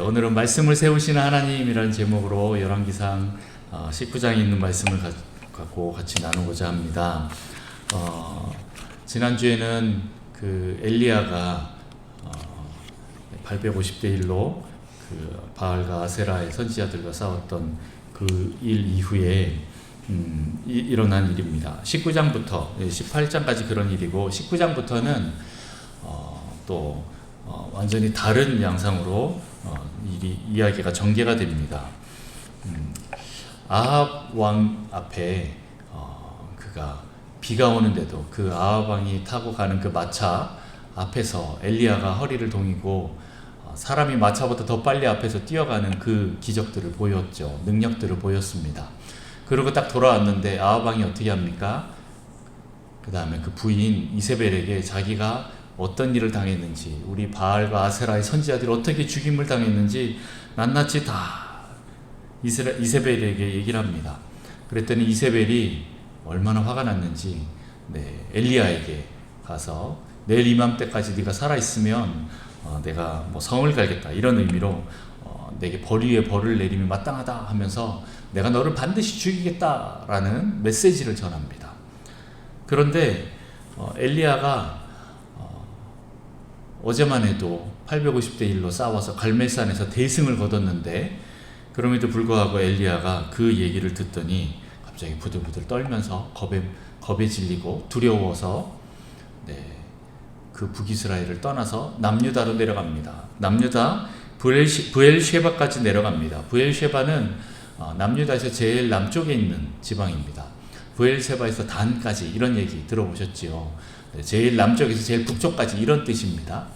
오늘은 말씀을 세우시는 하나님이라는 제목으로 열왕기상 19장에 있는 말씀을 갖고 같이 나누고자 합니다. 지난주에는 그 엘리야가 850대 1로 그 바알과 아세라의 선지자들과 싸웠던 그 일 이후에 일어난 일입니다. 19장부터 18장까지 그런 일이고 19장부터는 또 완전히 다른 양상으로 이야기가 전개가 됩니다. 아합 왕 앞에 그가 비가 오는데도 그 아합 왕이 타고 가는 그 마차 앞에서 엘리야가 허리를 동이고 사람이 마차보다 더 빨리 앞에서 뛰어가는 그 기적들을 보였죠. 능력들을 보였습니다. 그리고 딱 돌아왔는데 아합 왕이 어떻게 합니까? 그 다음에 그 부인 이세벨에게 자기가 어떤 일을 당했는지, 우리 바알과 아세라의 선지자들이 어떻게 죽임을 당했는지 낱낱이 다 이세벨에게 얘기를 합니다. 그랬더니 이세벨이 얼마나 화가 났는지 엘리야에게 가서 내일 이맘때까지 네가 살아있으면 내가 뭐 성을 갈겠다 이런 의미로 내게 벌 위에 벌을 내림이 마땅하다 하면서 내가 너를 반드시 죽이겠다라는 메시지를 전합니다. 그런데 엘리야가 어제만 해도 850대 1로 싸워서 갈멜산에서 대승을 거뒀는데 그럼에도 불구하고 엘리야가 그 얘기를 듣더니 갑자기 부들부들 떨면서 겁에 질리고 두려워서 그 북이스라엘을 떠나서 남유다로 내려갑니다. 남유다 브엘쉐바까지 내려갑니다. 브엘쉐바는 남유다에서 제일 남쪽에 있는 지방입니다. 브엘쉐바에서 단까지 이런 얘기 들어보셨지요. 제일 남쪽에서 제일 북쪽까지 이런 뜻입니다.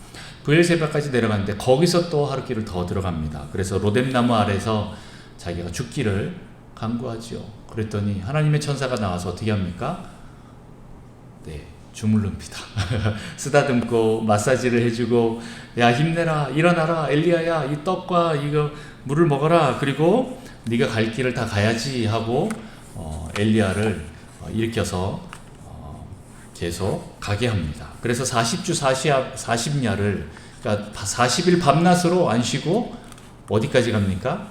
브엘쉐바까지 내려갔는데 거기서 또 하루 길을 더 들어갑니다. 그래서 로뎀나무 아래서 자기가 죽기를 간구하지요. 그랬더니 하나님의 천사가 나와서 어떻게 합니까? 주물릅니다. 쓰다듬고 마사지를 해주고 야 힘내라 일어나라 엘리야야 이 떡과 이거 물을 먹어라 그리고 네가 갈 길을 다 가야지 하고 엘리야를 일으켜서 계속 가게 합니다. 그래서 40주 40야를 그러니까 40일 밤낮으로 안 쉬고 어디까지 갑니까?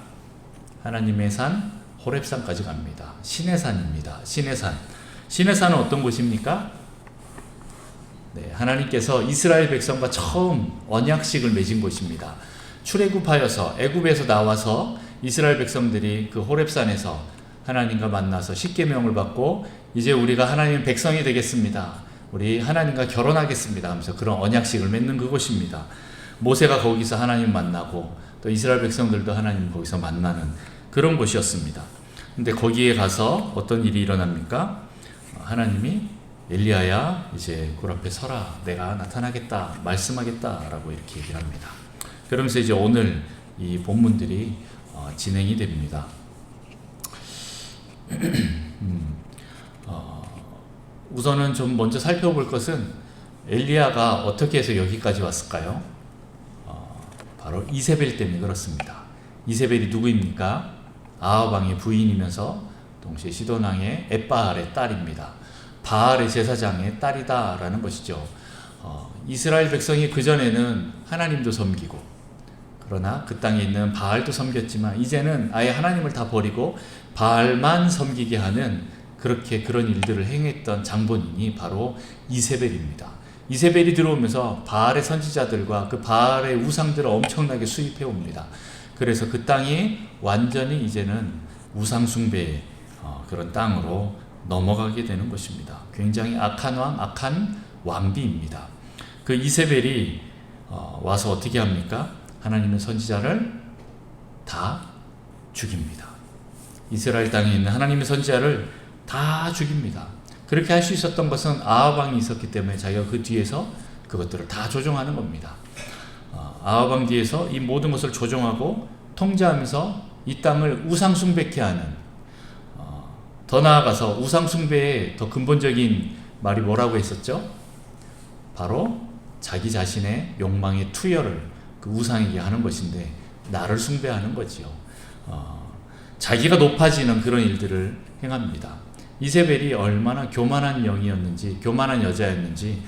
하나님의 산 호렙산까지 갑니다. 신의 산입니다. 신의 산. 신의 산은 어떤 곳입니까? 하나님께서 이스라엘 백성과 처음 언약식을 맺은 곳입니다. 출애굽하여서 애굽에서 나와서 이스라엘 백성들이 그 호렙산에서 하나님과 만나서 십계명을 받고 이제 우리가 하나님의 백성이 되겠습니다. 우리 하나님과 결혼하겠습니다 하면서 그런 언약식을 맺는 그곳입니다. 모세가 거기서 하나님 만나고 또 이스라엘 백성들도 하나님 거기서 만나는 그런 곳이었습니다. 근데 거기에 가서 어떤 일이 일어납니까? 하나님이 엘리야야 이제 굴 앞에 서라 내가 나타나겠다 말씀하겠다 라고 이렇게 얘기를 합니다. 그러면서 이제 오늘 이 본문들이 진행이 됩니다. 우선은 좀 먼저 살펴볼 것은 엘리야가 어떻게 해서 여기까지 왔을까요? 바로 이세벨 때문에 그렇습니다. 이세벨이 누구입니까? 아합 왕의 부인이면서 동시에 시돈 왕의 엣바알의 딸입니다. 바알의 제사장의 딸이다라는 것이죠. 이스라엘 백성이 그전에는 하나님도 섬기고 그러나 그 땅에 있는 바알도 섬겼지만 이제는 아예 하나님을 다 버리고 바알만 섬기게 하는 그런 일들을 행했던 장본인이 바로 이세벨입니다. 이세벨이 들어오면서 바알의 선지자들과 그 바알의 우상들을 엄청나게 수입해 옵니다. 그래서 그 땅이 완전히 이제는 우상숭배의 그런 땅으로 넘어가게 되는 것입니다. 굉장히 악한 왕, 악한 왕비입니다. 그 이세벨이 와서 어떻게 합니까? 하나님의 선지자를 다 죽입니다. 이스라엘 땅에 있는 하나님의 선지자를 다 죽입니다. 그렇게 할 수 있었던 것은 아합 왕이 있었기 때문에 자기가 그 뒤에서 그것들을 다 조종하는 겁니다. 아합 왕 뒤에서 이 모든 것을 조종하고 통제하면서 이 땅을 우상숭배케 하는 더 나아가서 우상숭배의 더 근본적인 말이 뭐라고 했었죠? 바로 자기 자신의 욕망의 투여를 그 우상에게 하는 것인데 나를 숭배하는 거지요. 자기가 높아지는 그런 일들을 행합니다. 이세벨이 얼마나 교만한 영이었는지 교만한 여자였는지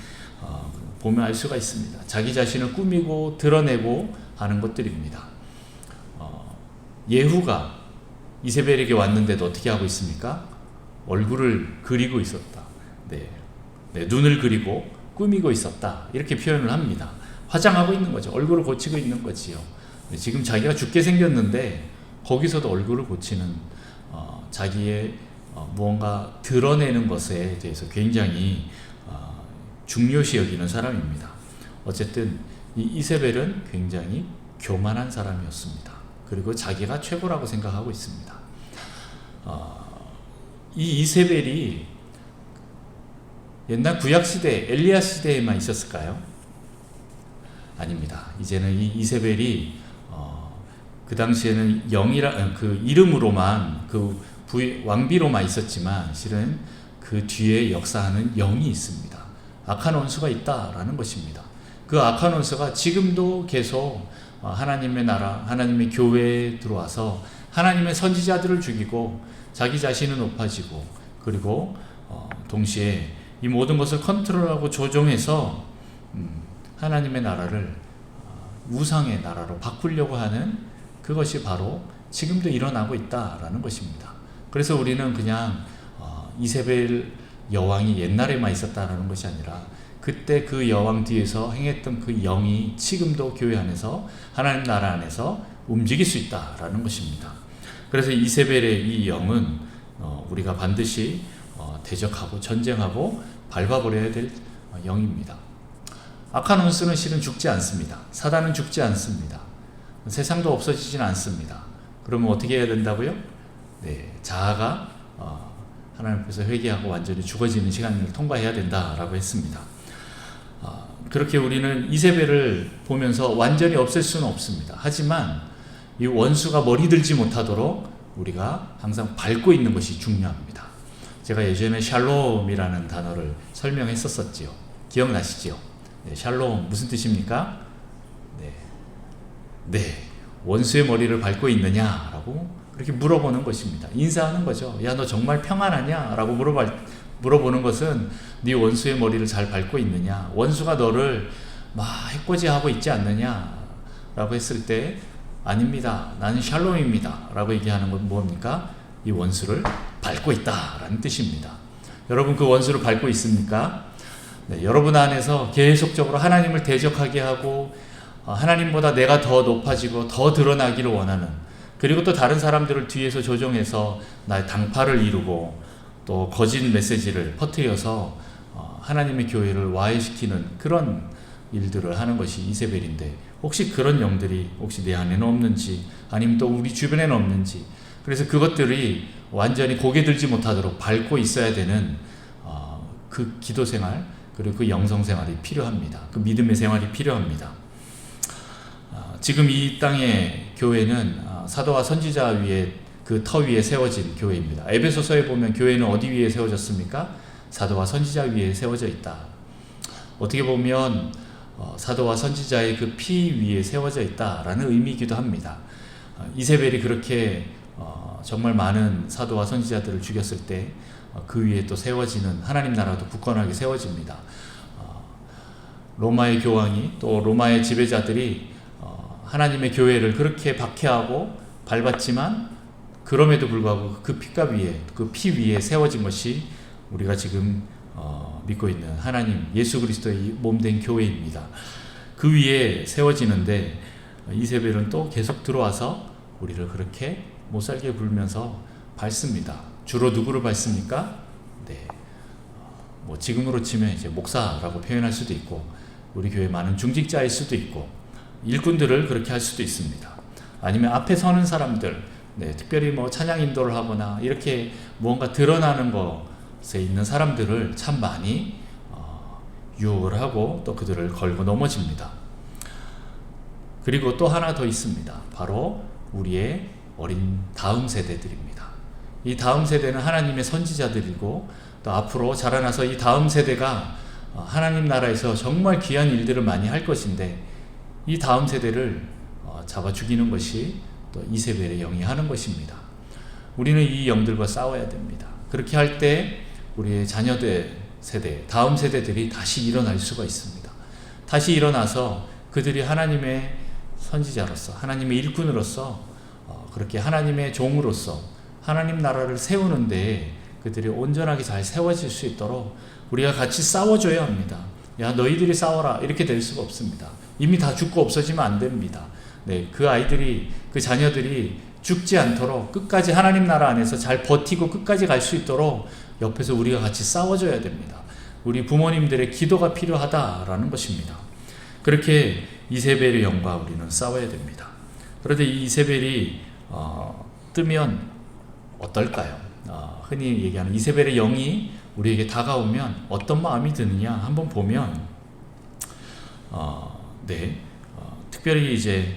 보면 알 수가 있습니다. 자기 자신을 꾸미고 드러내고 하는 것들입니다. 예후가 이세벨에게 왔는데도 어떻게 하고 있습니까? 얼굴을 그리고 있었다. 눈을 그리고 꾸미고 있었다. 이렇게 표현을 합니다. 화장하고 있는 거죠. 얼굴을 고치고 있는 거지요. 지금 자기가 죽게 생겼는데 거기서도 얼굴을 고치는 자기의 무언가 드러내는 것에 대해서 굉장히 중요시 여기는 사람입니다. 어쨌든 이 이세벨은 굉장히 교만한 사람이었습니다. 그리고 자기가 최고라고 생각하고 있습니다. 이 이세벨이 옛날 구약시대 엘리야 시대에만 있었을까요? 아닙니다. 이제는 이 이세벨이 그 당시에는 그 이름으로만 그 왕비로만 있었지만 실은 그 뒤에 역사하는 영이 있습니다. 악한 원수가 있다라는 것입니다. 그 악한 원수가 지금도 계속 하나님의 나라, 하나님의 교회에 들어와서 하나님의 선지자들을 죽이고 자기 자신은 높아지고 그리고 동시에 이 모든 것을 컨트롤하고 조종해서 하나님의 나라를 우상의 나라로 바꾸려고 하는 그것이 바로 지금도 일어나고 있다라는 것입니다. 그래서 우리는 그냥 이세벨 여왕이 옛날에만 있었다라는 것이 아니라 그때 그 여왕 뒤에서 행했던 그 영이 지금도 교회 안에서 하나님 나라 안에서 움직일 수 있다라는 것입니다. 그래서 이세벨의 이 영은 우리가 반드시 대적하고 전쟁하고 밟아버려야 될 영입니다. 악한 원수는 실은 죽지 않습니다. 사단은 죽지 않습니다. 세상도 없어지진 않습니다. 그러면 어떻게 해야 된다고요? 자아가 하나님 앞에서 회개하고 완전히 죽어지는 시간을 통과해야 된다라고 했습니다. 그렇게 우리는 이세벨을 보면서 완전히 없앨 수는 없습니다. 하지만 이 원수가 머리 들지 못하도록 우리가 항상 밟고 있는 것이 중요합니다. 제가 예전에 샬롬이라는 단어를 설명했었지요. 기억나시죠? 샬롬 무슨 뜻입니까? 원수의 머리를 밟고 있느냐라고 그렇게 물어보는 것입니다. 인사하는 거죠. 야, 너 정말 평안하냐? 라고 물어보는 것은 네 원수의 머리를 잘 밟고 있느냐? 원수가 너를 막 해코지하고 있지 않느냐? 라고 했을 때 아닙니다. 나는 샬롬입니다. 라고 얘기하는 건 뭡니까? 이 원수를 밟고 있다라는 뜻입니다. 여러분 그 원수를 밟고 있습니까? 여러분 안에서 계속적으로 하나님을 대적하게 하고 하나님보다 내가 더 높아지고 더 드러나기를 원하는 그리고 또 다른 사람들을 뒤에서 조종해서 나의 당파를 이루고 또 거짓 메시지를 퍼뜨려서 하나님의 교회를 와해시키는 그런 일들을 하는 것이 이세벨인데 혹시 그런 영들이 혹시 내 안에는 없는지 아니면 또 우리 주변에는 없는지 그래서 그것들이 완전히 고개 들지 못하도록 밟고 있어야 되는 그 기도 생활 그리고 그 영성 생활이 필요합니다. 그 믿음의 생활이 필요합니다. 지금 이 땅의 교회는 사도와 선지자 위에 그 터 위에 세워진 교회입니다. 에베소서에 보면 교회는 어디 위에 세워졌습니까? 사도와 선지자 위에 세워져 있다. 어떻게 보면 사도와 선지자의 그 피 위에 세워져 있다라는 의미이기도 합니다. 이세벨이 그렇게 정말 많은 사도와 선지자들을 죽였을 때 그 위에 또 세워지는 하나님 나라도 굳건하게 세워집니다. 로마의 교황이 또 로마의 지배자들이 하나님의 교회를 그렇게 박해하고 밟았지만 그럼에도 불구하고 그 핏값 위에 그 피 위에 세워진 것이 우리가 지금 믿고 있는 하나님 예수 그리스도의 몸된 교회입니다. 그 위에 세워지는데 이세벨은 또 계속 들어와서 우리를 그렇게 못살게 굴면서 밟습니다. 주로 누구를 밟습니까? 뭐 지금으로 치면 이제 목사라고 표현할 수도 있고 우리 교회 많은 중직자일 수도 있고 일꾼들을 그렇게 할 수도 있습니다. 아니면 앞에 서는 사람들, 특별히 뭐 찬양 인도를 하거나 이렇게 무언가 드러나는 것에 있는 사람들을 참 많이 유혹을 하고 또 그들을 걸고 넘어집니다. 그리고 또 하나 더 있습니다. 바로 우리의 어린 다음 세대들입니다. 이 다음 세대는 하나님의 선지자들이고 또 앞으로 자라나서 이 다음 세대가 하나님 나라에서 정말 귀한 일들을 많이 할 것인데 이 다음 세대를 잡아 죽이는 것이 또 이세벨의 영이 하는 것입니다. 우리는 이 영들과 싸워야 됩니다. 그렇게 할 때 우리의 자녀들 세대, 다음 세대들이 다시 일어날 수가 있습니다. 다시 일어나서 그들이 하나님의 선지자로서 하나님의 일꾼으로서 그렇게 하나님의 종으로서 하나님 나라를 세우는데 그들이 온전하게 잘 세워질 수 있도록 우리가 같이 싸워줘야 합니다. 야, 너희들이 싸워라 이렇게 될 수가 없습니다. 이미 다 죽고 없어지면 안 됩니다. 네, 그 아이들이, 그 자녀들이 죽지 않도록 끝까지 하나님 나라 안에서 잘 버티고 끝까지 갈 수 있도록 옆에서 우리가 같이 싸워줘야 됩니다. 우리 부모님들의 기도가 필요하다라는 것입니다. 그렇게 이세벨의 영과 우리는 싸워야 됩니다. 그런데 이 이세벨이 뜨면 어떨까요? 흔히 얘기하는 이세벨의 영이 우리에게 다가오면 어떤 마음이 드느냐 한번 보면 특별히 이제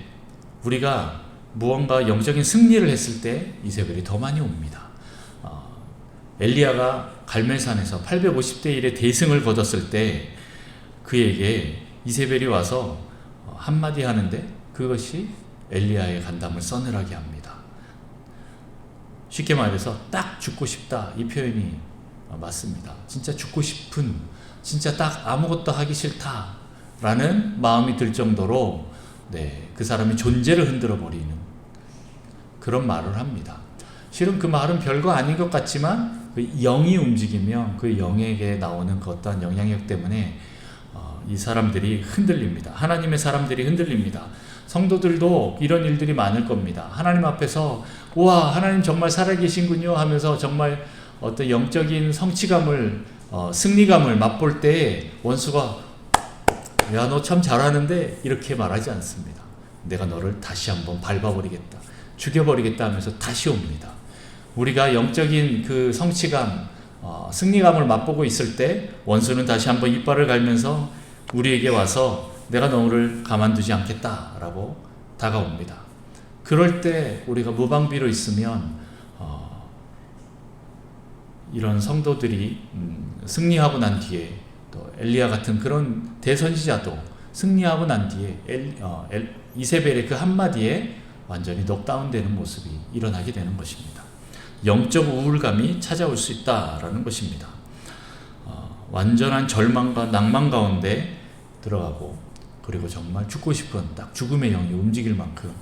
우리가 무언가 영적인 승리를 했을 때 이세벨이 더 많이 옵니다. 엘리야가 갈멜산에서 850대 1의 대승을 거뒀을 때 그에게 이세벨이 와서 한마디 하는데 그것이 엘리야의 간담을 서늘하게 합니다. 쉽게 말해서 딱 죽고 싶다 이 표현이 맞습니다. 진짜 죽고 싶은, 진짜 딱 아무것도 하기 싫다 라는 마음이 들 정도로 그 사람의 존재를 흔들어 버리는 그런 말을 합니다. 실은 그 말은 별거 아닌 것 같지만 그 영이 움직이면 그 영에게 나오는 그 어떠한 영향력 때문에 이 사람들이 흔들립니다. 하나님의 사람들이 흔들립니다. 성도들도 이런 일들이 많을 겁니다. 하나님 앞에서 와, 하나님 정말 살아계신군요 하면서 정말 어떤 영적인 성취감을 승리감을 맛볼 때 원수가 야, 너 참 잘하는데 이렇게 말하지 않습니다. 내가 너를 다시 한번 밟아버리겠다, 죽여버리겠다 하면서 다시 옵니다. 우리가 영적인 그 성취감, 승리감을 맛보고 있을 때 원수는 다시 한번 이빨을 갈면서 우리에게 와서 내가 너를 가만두지 않겠다라고 다가옵니다. 그럴 때 우리가 무방비로 있으면 이런 성도들이 승리하고 난 뒤에 또 엘리야 같은 그런 대선지자도 승리하고 난 뒤에 이세벨의 그 한마디에 완전히 넉다운되는 모습이 일어나게 되는 것입니다. 영적 우울감이 찾아올 수 있다라는 것입니다. 완전한 절망과 낭만 가운데 들어가고 그리고 정말 죽고 싶은 딱 죽음의 영이 움직일 만큼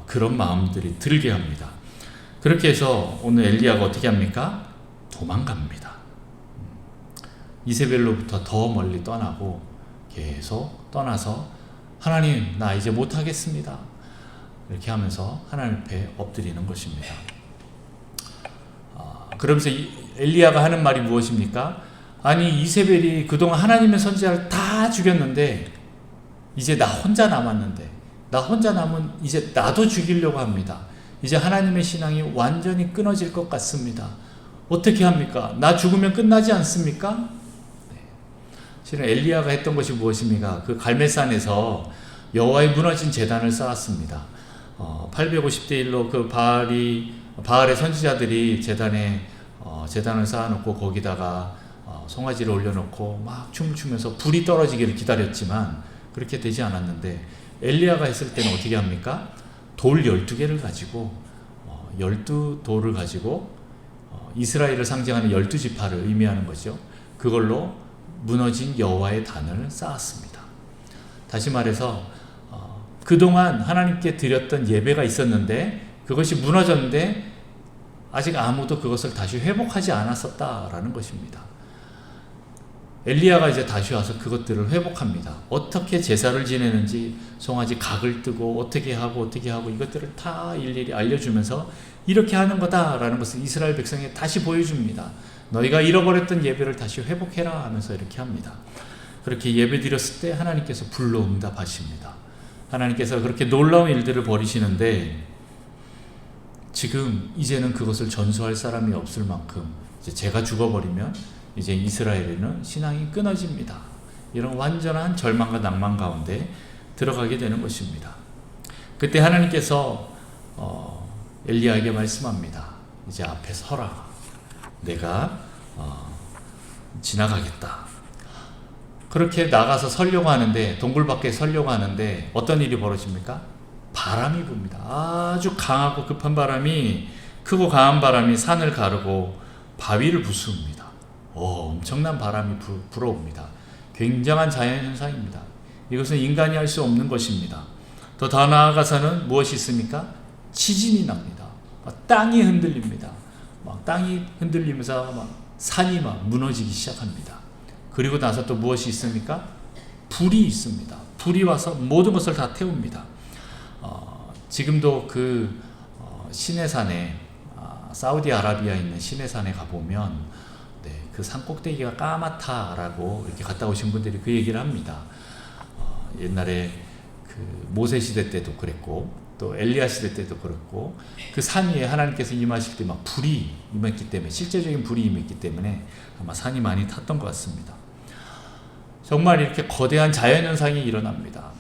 그런 마음들이 들게 합니다. 그렇게 해서 오늘 엘리야가 어떻게 합니까? 도망갑니다. 이세벨로부터 더 멀리 떠나고 계속 떠나서 하나님 나 이제 못하겠습니다 이렇게 하면서 하나님 앞에 엎드리는 것입니다. 그러면서 엘리야가 하는 말이 무엇입니까? 아니 이세벨이 그동안 하나님의 선지자를 다 죽였는데 이제 나 혼자 남았는데 나 혼자 남은 이제 나도 죽이려고 합니다. 이제 하나님의 신앙이 완전히 끊어질 것 같습니다. 어떻게 합니까? 나 죽으면 끝나지 않습니까? 실은 엘리야가 했던 것이 무엇입니까? 그 갈멜산에서 여호와의 무너진 제단을 쌓았습니다. 850대 1로 그 바알의 선지자들이 제단을 쌓아놓고 거기다가 송아지를 올려놓고 막 춤을 추면서 불이 떨어지기를 기다렸지만 그렇게 되지 않았는데 엘리야가 했을 때는 어떻게 합니까? 돌 12개를 가지고 12돌을 가지고 이스라엘을 상징하는 12지파를 의미하는 거죠. 그걸로 무너진 여호와의 단을 쌓았습니다. 다시 말해서 그동안 하나님께 드렸던 예배가 있었는데 그것이 무너졌는데 아직 아무도 그것을 다시 회복하지 않았었다라는 것입니다. 엘리야가 이제 다시 와서 그것들을 회복합니다. 어떻게 제사를 지내는지 송아지 각을 뜨고 어떻게 하고 이것들을 다 일일이 알려주면서 이렇게 하는 거다라는 것을 이스라엘 백성에 다시 보여줍니다. 너희가 잃어버렸던 예배를 다시 회복해라 하면서 이렇게 합니다. 그렇게 예배 드렸을 때 하나님께서 불로 응답하십니다. 하나님께서 그렇게 놀라운 일들을 벌이시는데 지금 이제는 그것을 전수할 사람이 없을 만큼 이제 제가 죽어버리면 이제 이스라엘에는 신앙이 끊어집니다. 이런 완전한 절망과 낭만 가운데 들어가게 되는 것입니다. 그때 하나님께서 엘리야에게 말씀합니다. 이제 앞에 서라. 내가 지나가겠다. 그렇게 나가서 서려고 하는데 동굴 밖에 서려고 하는데 어떤 일이 벌어집니까? 바람이 붑니다. 아주 강하고 급한 바람이 크고 강한 바람이 산을 가르고 바위를 부수입니다. 엄청난 바람이 불어옵니다. 굉장한 자연현상입니다. 이것은 인간이 할 수 없는 것입니다. 더 나아가서는 무엇이 있습니까? 지진이 납니다. 막 땅이 흔들립니다. 막 땅이 흔들리면서 막 산이 막 무너지기 시작합니다. 그리고 나서 또 무엇이 있습니까? 불이 있습니다. 불이 와서 모든 것을 다 태웁니다. 지금도 그 시내산에 사우디아라비아에 있는 시내산에 가보면 그 산 꼭대기가 까맣다라고 이렇게 갔다 오신 분들이 그 얘기를 합니다. 옛날에 그 모세 시대 때도 그랬고 또 엘리야 시대 때도 그랬고 그 산 위에 하나님께서 임하실 때 막 불이 임했기 때문에 실제적인 불이 임했기 때문에 아마 산이 많이 탔던 것 같습니다. 정말 이렇게 거대한 자연현상이 일어납니다.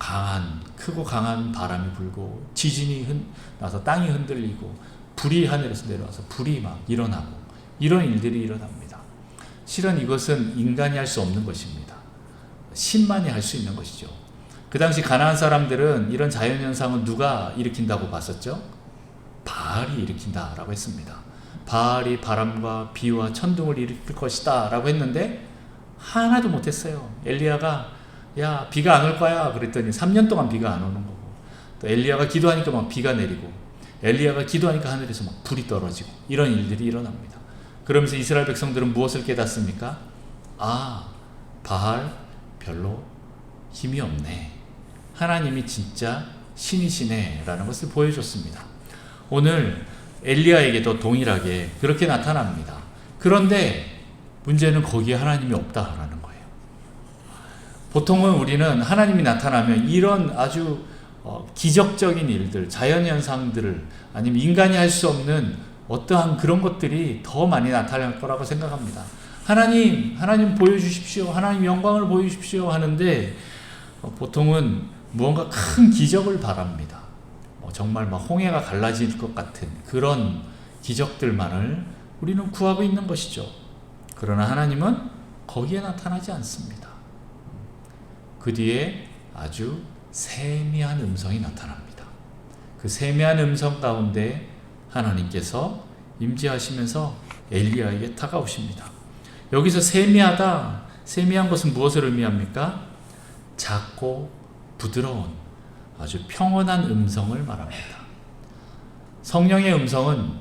크고 강한 바람이 불고 지진이 나서 땅이 흔들리고 불이 하늘에서 내려와서 불이 막 일어나고 이런 일들이 일어납니다. 실은 이것은 인간이 할 수 없는 것입니다. 신만이 할 수 있는 것이죠. 그 당시 가나안 사람들은 이런 자연현상은 누가 일으킨다고 봤었죠? 바알이 일으킨다라고 했습니다. 바알이 바람과 비와 천둥을 일으킬 것이다 라고 했는데 하나도 못했어요. 엘리야가 야 비가 안 올 거야 그랬더니 3년 동안 비가 안 오는 거고 또 엘리야가 기도하니까 막 비가 내리고 엘리야가 기도하니까 하늘에서 막 불이 떨어지고 이런 일들이 일어납니다. 그러면서 이스라엘 백성들은 무엇을 깨닫습니까? 바알 별로 힘이 없네. 하나님이 진짜 신이시네 라는 것을 보여줬습니다. 오늘 엘리야에게도 동일하게 그렇게 나타납니다. 그런데 문제는 거기에 하나님이 없다라는 거예요. 보통은 우리는 하나님이 나타나면 이런 아주 기적적인 일들, 자연현상들을 아니면 인간이 할 수 없는 어떠한 그런 것들이 더 많이 나타날 거라고 생각합니다. 하나님 보여주십시오. 하나님 영광을 보여주십시오 하는데 보통은 무언가 큰 기적을 바랍니다. 정말 막 홍해가 갈라질 것 같은 그런 기적들만을 우리는 구하고 있는 것이죠. 그러나 하나님은 거기에 나타나지 않습니다. 그 뒤에 아주 세미한 음성이 나타납니다. 그 세미한 음성 가운데 하나님께서 임재하시면서 엘리야에게 다가오십니다. 여기서 세미한 것은 무엇을 의미합니까? 작고 부드러운 아주 평온한 음성을 말합니다. 성령의 음성은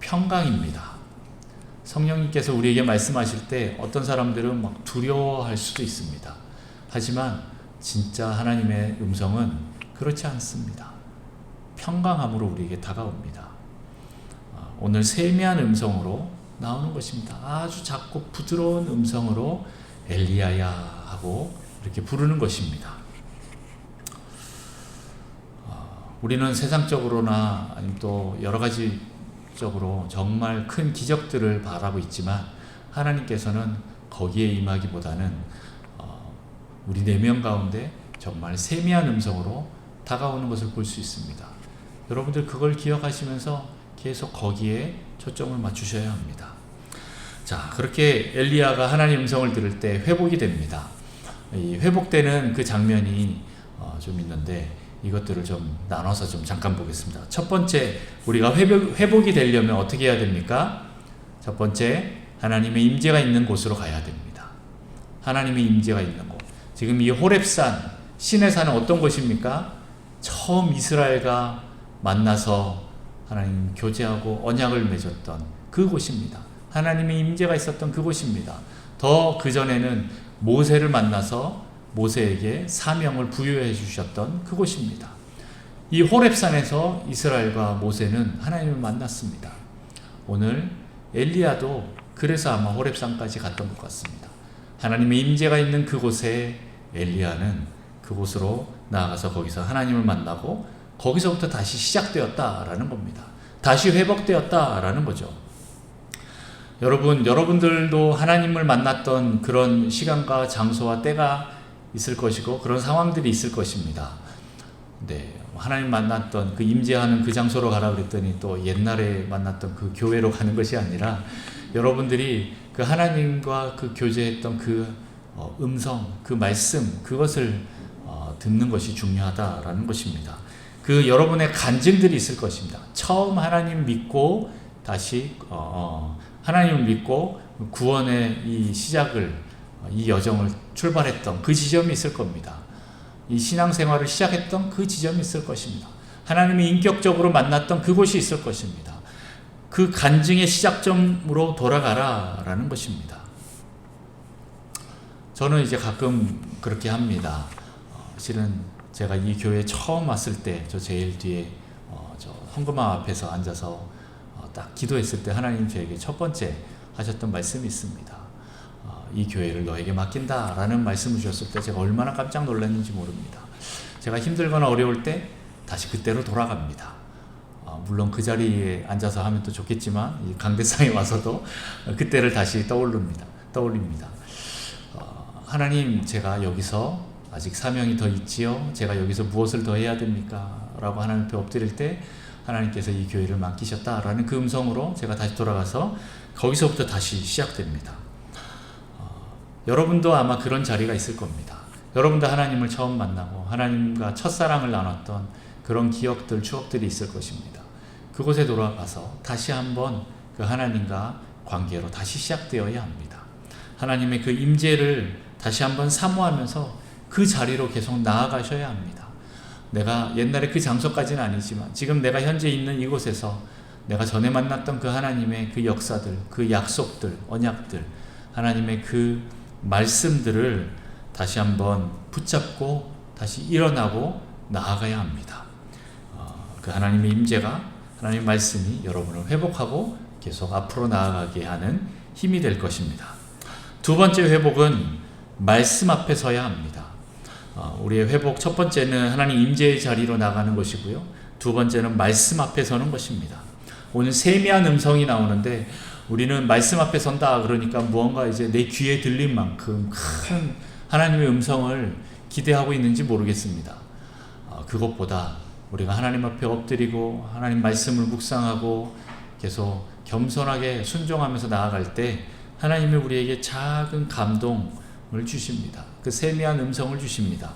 평강입니다. 성령님께서 우리에게 말씀하실 때 어떤 사람들은 막 두려워할 수도 있습니다. 하지만 진짜 하나님의 음성은 그렇지 않습니다. 평강함으로 우리에게 다가옵니다. 오늘 세미한 음성으로 나오는 것입니다. 아주 작고 부드러운 음성으로 엘리야야 하고 이렇게 부르는 것입니다. 우리는 세상적으로나 아니면 또 여러 가지 적으로 정말 큰 기적들을 바라고 있지만 하나님께서는 거기에 임하기보다는 우리 내면 가운데 정말 세미한 음성으로 다가오는 것을 볼 수 있습니다. 여러분들 그걸 기억하시면서 계속 거기에 초점을 맞추셔야 합니다. 자, 그렇게 엘리야가 하나님 음성을 들을 때 회복이 됩니다. 이 회복되는 그 장면이 좀 있는데 이것들을 좀 나눠서 좀 잠깐 보겠습니다. 첫 번째, 우리가 회복이 되려면 어떻게 해야 됩니까? 첫 번째, 하나님의 임재가 있는 곳으로 가야 됩니다. 하나님의 임재가 있는 곳. 지금 이 호렙산, 신의 산은 어떤 곳입니까? 처음 이스라엘과 만나서 하나님 교제하고 언약을 맺었던 그곳입니다. 하나님의 임재가 있었던 그곳입니다. 더 그전에는 모세를 만나서 모세에게 사명을 부여해 주셨던 그곳입니다. 이 호렙산에서 이스라엘과 모세는 하나님을 만났습니다. 오늘 엘리야도 그래서 아마 호렙산까지 갔던 것 같습니다. 하나님의 임재가 있는 그곳에 엘리야는 그곳으로 나아가서 거기서 하나님을 만나고 거기서부터 다시 시작되었다라는 겁니다. 다시 회복되었다라는 거죠. 여러분들도 하나님을 만났던 그런 시간과 장소와 때가 있을 것이고 그런 상황들이 있을 것입니다. 네, 하나님 만났던 그 임재하는 그 장소로 가라 그랬더니 또 옛날에 만났던 그 교회로 가는 것이 아니라 여러분들이 그 하나님과 그 교제했던 그 음성, 그 말씀, 그것을 듣는 것이 중요하다라는 것입니다. 그 여러분의 간증들이 있을 것입니다. 처음 하나님 믿고 다시 하나님을 믿고 구원의 이 시작을 이 여정을 출발했던 그 지점이 있을 겁니다. 이 신앙생활을 시작했던 그 지점이 있을 것입니다. 하나님이 인격적으로 만났던 그곳이 있을 것입니다. 그 간증의 시작점으로 돌아가라라는 것입니다. 저는 이제 가끔 그렇게 합니다. 실은 제가 이 교회에 처음 왔을 때 저 제일 뒤에 저 헌금함 앞에서 앉아서 딱 기도했을 때 하나님 저에게 첫 번째 하셨던 말씀이 있습니다. 이 교회를 너에게 맡긴다라는 말씀을 주셨을 때 제가 얼마나 깜짝 놀랐는지 모릅니다. 제가 힘들거나 어려울 때 다시 그때로 돌아갑니다. 물론 그 자리에 앉아서 하면 또 좋겠지만 이 강대상에 와서도 그때를 다시 떠올립니다. 하나님, 제가 여기서 아직 사명이 더 있지요? 제가 여기서 무엇을 더 해야 됩니까? 라고 하나님 앞에 엎드릴 때 하나님께서 이 교회를 맡기셨다라는 그 음성으로 제가 다시 돌아가서 거기서부터 다시 시작됩니다. 여러분도 아마 그런 자리가 있을 겁니다. 여러분도 하나님을 처음 만나고 하나님과 첫사랑을 나눴던 그런 기억들, 추억들이 있을 것입니다. 그곳에 돌아가서 다시 한번 그 하나님과 관계로 다시 시작되어야 합니다. 하나님의 그 임재를 다시 한번 사모하면서 그 자리로 계속 나아가셔야 합니다. 내가 옛날에 그 장소까지는 아니지만 지금 내가 현재 있는 이곳에서 내가 전에 만났던 그 하나님의 그 역사들, 그 약속들, 언약들, 하나님의 그 말씀들을 다시 한번 붙잡고 다시 일어나고 나아가야 합니다. 그 하나님의 임재가, 하나님의 말씀이 여러분을 회복하고 계속 앞으로 나아가게 하는 힘이 될 것입니다. 두 번째 회복은 말씀 앞에 서야 합니다. 우리의 회복 첫 번째는 하나님 임재의 자리로 나가는 것이고요. 두 번째는 말씀 앞에 서는 것입니다. 오늘 세미한 음성이 나오는데 우리는 말씀 앞에 선다 그러니까 무언가 이제 내 귀에 들릴 만큼 큰 하나님의 음성을 기대하고 있는지 모르겠습니다. 그것보다 우리가 하나님 앞에 엎드리고 하나님 말씀을 묵상하고 계속 겸손하게 순종하면서 나아갈 때 하나님이 우리에게 작은 감동을 주십니다. 그 세미한 음성을 주십니다.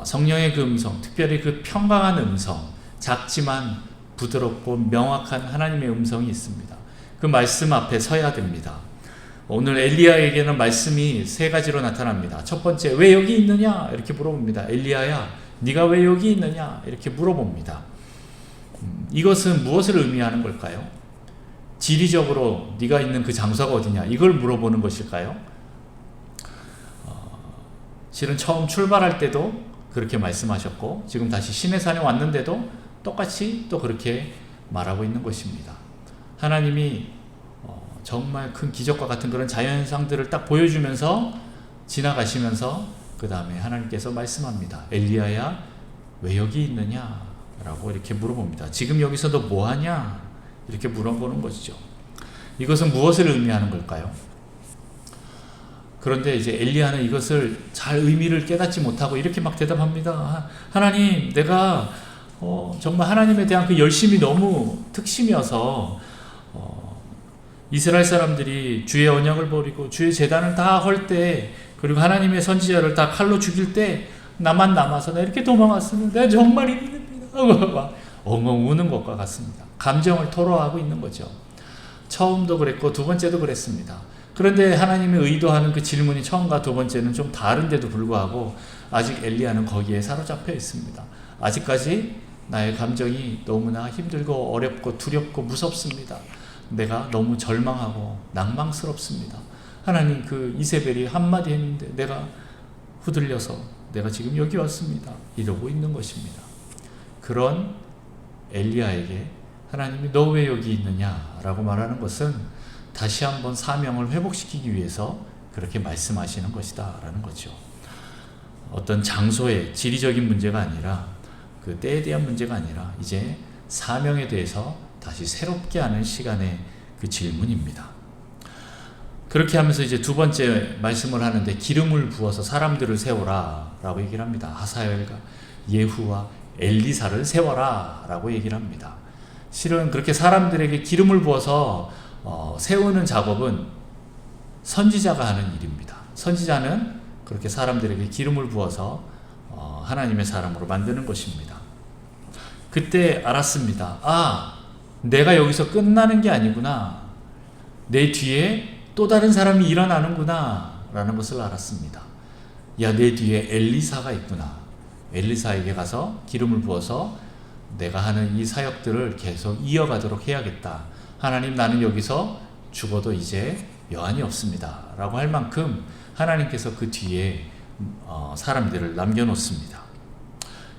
성령의 그 음성, 특별히 그 평강한 음성, 작지만 부드럽고 명확한 하나님의 음성이 있습니다. 그 말씀 앞에 서야 됩니다. 오늘 엘리야에게는 말씀이 세 가지로 나타납니다. 첫 번째, 왜 여기 있느냐? 이렇게 물어봅니다. 엘리야야, 네가 왜 여기 있느냐? 이렇게 물어봅니다. 이것은 무엇을 의미하는 걸까요? 지리적으로 네가 있는 그 장소가 어디냐? 이걸 물어보는 것일까요? 실은 처음 출발할 때도 그렇게 말씀하셨고 지금 다시 시내산에 왔는데도 똑같이 또 그렇게 말하고 있는 것입니다. 하나님이 정말 큰 기적과 같은 그런 자연현상들을 딱 보여주면서 지나가시면서 그 다음에 하나님께서 말씀합니다. 엘리야야, 왜 여기 있느냐? 라고 이렇게 물어봅니다. 지금 여기서도 뭐하냐? 이렇게 물어보는 것이죠. 이것은 무엇을 의미하는 걸까요? 그런데 이제 엘리야는 이것을 잘 의미를 깨닫지 못하고 이렇게 막 대답합니다. 하나님, 내가 정말 하나님에 대한 그 열심이 너무 특심이어서 이스라엘 사람들이 주의 언약을 버리고 주의 제단을 다 헐 때 그리고 하나님의 선지자를 다 칼로 죽일 때 나만 남아서 나 이렇게 도망왔으면 내가 정말 힘듭니다. 막 엉엉 우는 것과 같습니다. 감정을 토로하고 있는 거죠. 처음도 그랬고 두 번째도 그랬습니다. 그런데 하나님이 의도하는 그 질문이 처음과 두 번째는 좀 다른데도 불구하고 아직 엘리야는 거기에 사로잡혀 있습니다. 아직까지 나의 감정이 너무나 힘들고 어렵고 두렵고 무섭습니다. 내가 너무 절망하고 낭망스럽습니다. 하나님, 그 이세벨이 한마디 했는데 내가 후들려서 내가 지금 여기 왔습니다. 이러고 있는 것입니다. 그런 엘리야에게 하나님이 너 왜 여기 있느냐 라고 말하는 것은 다시 한번 사명을 회복시키기 위해서 그렇게 말씀하시는 것이다 라는 거죠. 어떤 장소의 지리적인 문제가 아니라 그 때에 대한 문제가 아니라 이제 사명에 대해서 다시 새롭게 하는 시간의 그 질문입니다. 그렇게 하면서 이제 두 번째 말씀을 하는데 기름을 부어서 사람들을 세워라 라고 얘기를 합니다. 하사엘과 예후와 엘리사를 세워라 라고 얘기를 합니다. 실은 그렇게 사람들에게 기름을 부어서 세우는 작업은 선지자가 하는 일입니다. 선지자는 그렇게 사람들에게 기름을 부어서 하나님의 사람으로 만드는 것입니다. 그때 알았습니다. 아, 내가 여기서 끝나는 게 아니구나. 내 뒤에 또 다른 사람이 일어나는구나 라는 것을 알았습니다. 야, 내 뒤에 엘리사가 있구나. 엘리사에게 가서 기름을 부어서 내가 하는 이 사역들을 계속 이어가도록 해야겠다. 하나님, 나는 여기서 죽어도 이제 여한이 없습니다 라고 할 만큼 하나님께서 그 뒤에 사람들을 남겨놓습니다.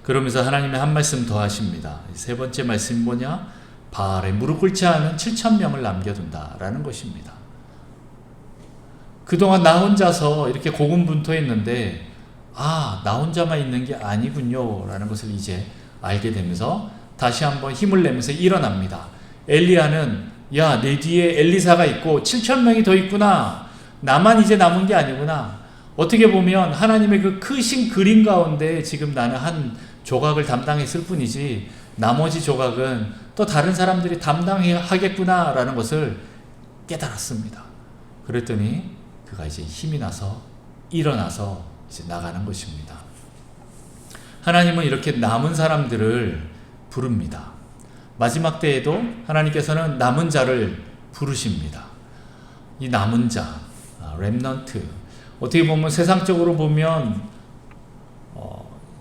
그러면서 하나님의 한 말씀 더 하십니다. 세 번째 말씀이 뭐냐? 바알에 무릎 꿇지 않은 7,000명을 남겨둔다 라는 것입니다. 그동안 나 혼자서 이렇게 고군분투했는데 나 혼자만 있는 게 아니군요 라는 것을 이제 알게 되면서 다시 한번 힘을 내면서 일어납니다. 엘리야는 내 뒤에 엘리사가 있고 7,000명이 더 있구나. 나만 이제 남은 게 아니구나. 어떻게 보면 하나님의 그 크신 그림 가운데 지금 나는 한 조각을 담당했을 뿐이지 나머지 조각은 또 다른 사람들이 담당하겠구나 라는 것을 깨달았습니다. 그랬더니 그가 이제 힘이 나서 일어나서 이제 나가는 것입니다. 하나님은 이렇게 남은 사람들을 부릅니다. 마지막 때에도 하나님께서는 남은 자를 부르십니다. 이 남은 자, 렘넌트. 어떻게 보면 세상적으로 보면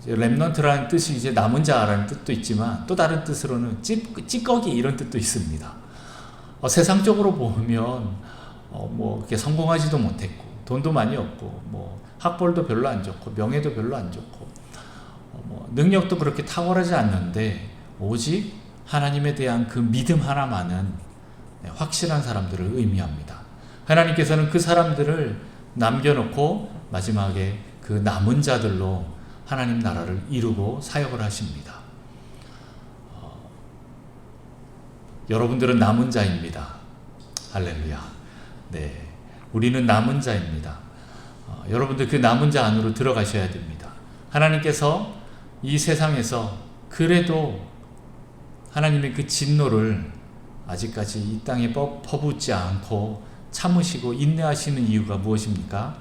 렘넌트라는 뜻이 이제 남은 자라는 뜻도 있지만 또 다른 뜻으로는 찌꺼기 이런 뜻도 있습니다. 세상적으로 보면 이렇게 성공하지도 못했고 돈도 많이 없고 학벌도 별로 안 좋고 명예도 별로 안 좋고 능력도 그렇게 탁월하지 않는데 오직 하나님에 대한 그 믿음 하나만은 확실한 사람들을 의미합니다. 하나님께서는 그 사람들을 남겨놓고 마지막에 그 남은 자들로 하나님 나라를 이루고 사역을 하십니다. 여러분들은 남은 자입니다. 할렐루야. 네, 우리는 남은 자입니다. 여러분들 그 남은 자 안으로 들어가셔야 됩니다. 하나님께서 이 세상에서 그래도 하나님의 그 진노를 아직까지 이 땅에 퍼붓지 않고 참으시고 인내하시는 이유가 무엇입니까?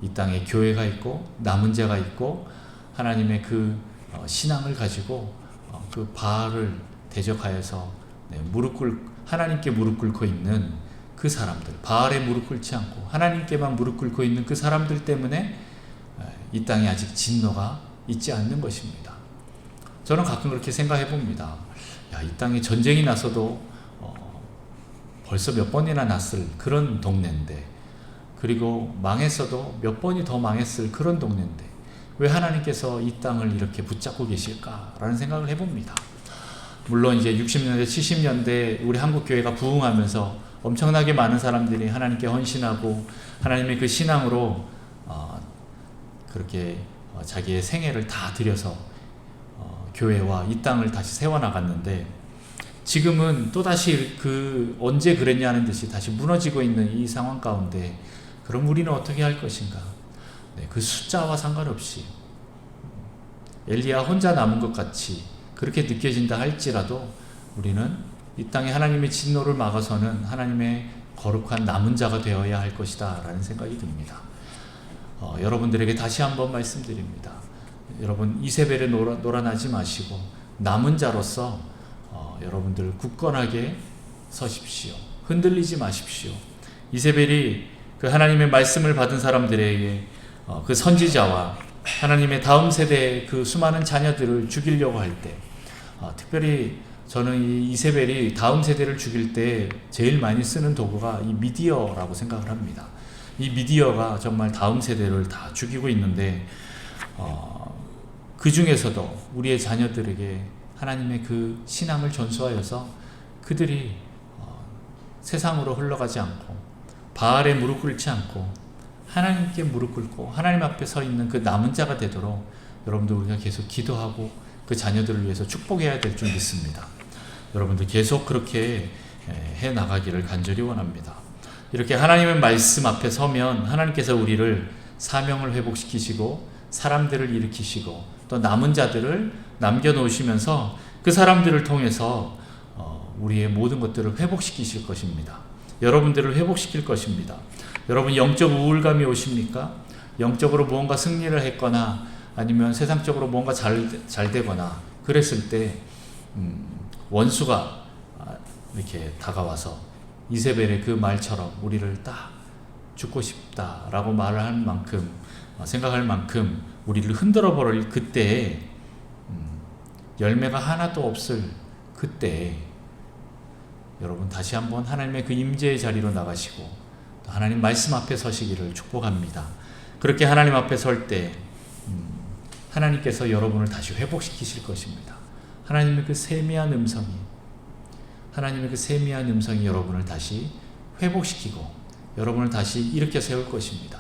이 땅에 교회가 있고 남은 자가 있고 하나님의 그 신앙을 가지고 그 바알을 대적하여서 하나님께 무릎 꿇고 있는 그 사람들, 바알에 무릎 꿇지 않고 하나님께만 무릎 꿇고 있는 그 사람들 때문에 이 땅에 아직 진노가 있지 않는 것입니다. 저는 가끔 그렇게 생각해 봅니다. 이 땅에 전쟁이 나서도 벌써 몇 번이나 났을 그런 동네인데, 그리고 망했어도 몇 번이 더 망했을 그런 동네인데 왜 하나님께서 이 땅을 이렇게 붙잡고 계실까라는 생각을 해봅니다. 물론 이제 60년대, 70년대 우리 한국 교회가 부흥하면서 엄청나게 많은 사람들이 하나님께 헌신하고 하나님의 그 신앙으로 그렇게 자기의 생애를 다 들여서 교회와 이 땅을 다시 세워나갔는데, 지금은 또다시 언제 그랬냐는 듯이 다시 무너지고 있는 이 상황 가운데 그럼 우리는 어떻게 할 것인가? 그 숫자와 상관없이 엘리야 혼자 남은 것 같이 그렇게 느껴진다 할지라도 우리는 이 땅에 하나님의 진노를 막아서는 하나님의 거룩한 남은 자가 되어야 할 것이다 라는 생각이 듭니다. 여러분들에게 다시 한번 말씀드립니다. 여러분 이세벨에 놀아나지 마시고 남은 자로서 여러분들 굳건하게 서십시오. 흔들리지 마십시오. 이세벨이 그 하나님의 말씀을 받은 사람들에게 그 선지자와 하나님의 다음 세대의 그 수많은 자녀들을 죽이려고 할 때, 특별히 저는 이 이세벨이 다음 세대를 죽일 때 제일 많이 쓰는 도구가 이 미디어라고 생각을 합니다. 이 미디어가 정말 다음 세대를 다 죽이고 있는데 그 중에서도 우리의 자녀들에게 하나님의 그 신앙을 전수하여서 그들이 세상으로 흘러가지 않고 바알에 무릎 꿇지 않고 하나님께 무릎 꿇고 하나님 앞에 서 있는 그 남은 자가 되도록 여러분들 우리가 계속 기도하고 그 자녀들을 위해서 축복해야 될 줄 믿습니다. 여러분들 계속 그렇게 해나가기를 간절히 원합니다. 이렇게 하나님의 말씀 앞에 서면 하나님께서 우리를 사명을 회복시키시고 사람들을 일으키시고 또 남은 자들을 남겨놓으시면서 그 사람들을 통해서 우리의 모든 것들을 회복시키실 것입니다. 여러분들을 회복시킬 것입니다. 여러분 영적 우울감이 오십니까? 영적으로 무언가 승리를 했거나 아니면 세상적으로 뭔가 잘 되거나 그랬을 때 원수가 이렇게 다가와서 이세벨의 그 말처럼 우리를 딱 죽고 싶다라고 말을 할 만큼 생각할 만큼 우리를 흔들어 버릴 그때에 열매가 하나도 없을 그때 여러분 다시 한번 하나님의 그 임재의 자리로 나가시고 또 하나님 말씀 앞에 서시기를 축복합니다. 그렇게 하나님 앞에 설 때 하나님께서 여러분을 다시 회복시키실 것입니다. 하나님의 그 세미한 음성이 여러분을 다시 회복시키고 여러분을 다시 일으켜 세울 것입니다.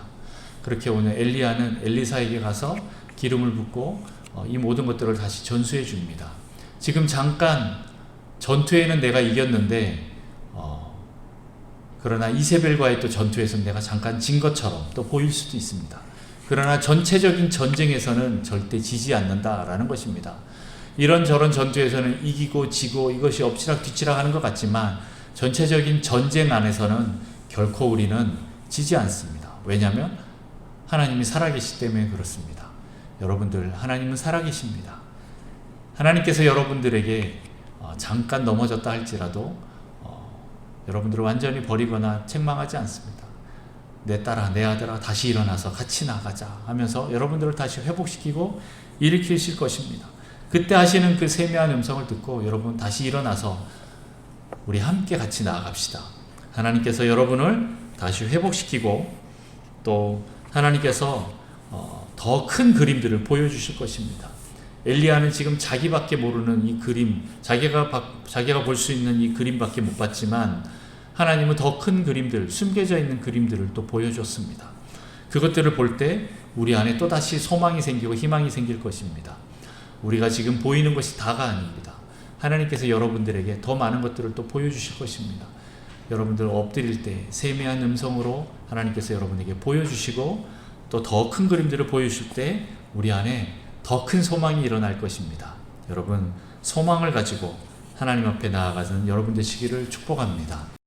그렇게 오늘 엘리야는 엘리사에게 가서 기름을 붓고 이 모든 것들을 다시 전수해 줍니다. 지금 잠깐 전투에는 내가 이겼는데 그러나 이세벨과의 또 전투에서는 내가 잠깐 진 것처럼 또 보일 수도 있습니다. 그러나 전체적인 전쟁에서는 절대 지지 않는다라는 것입니다. 이런저런 전투에서는 이기고 지고 이것이 엎치락 뒤치락 하는 것 같지만 전체적인 전쟁 안에서는 결코 우리는 지지 않습니다. 왜냐하면 하나님이 살아계시기 때문에 그렇습니다. 여러분들, 하나님은 살아계십니다. 하나님께서 여러분들에게 잠깐 넘어졌다 할지라도 여러분들을 완전히 버리거나 책망하지 않습니다. 내 딸아, 내 아들아, 다시 일어나서 같이 나가자 하면서 여러분들을 다시 회복시키고 일으키실 것입니다. 그때 하시는 그 세미한 음성을 듣고 여러분 다시 일어나서 우리 함께 같이 나아갑시다. 하나님께서 여러분을 다시 회복시키고 또 하나님께서 더 큰 그림들을 보여주실 것입니다. 엘리야는 지금 자기밖에 모르는 이 그림, 자기가 볼 수 있는 이 그림밖에 못 봤지만 하나님은 더 큰 그림들, 숨겨져 있는 그림들을 또 보여줬습니다. 그것들을 볼 때 우리 안에 또다시 소망이 생기고 희망이 생길 것입니다. 우리가 지금 보이는 것이 다가 아닙니다. 하나님께서 여러분들에게 더 많은 것들을 또 보여주실 것입니다. 여러분들 엎드릴 때 세미한 음성으로 하나님께서 여러분에게 보여주시고 또 더 큰 그림들을 보여주실 때 우리 안에 더 큰 소망이 일어날 것입니다. 여러분, 소망을 가지고 하나님 앞에 나아가는 여러분 되시기를 축복합니다.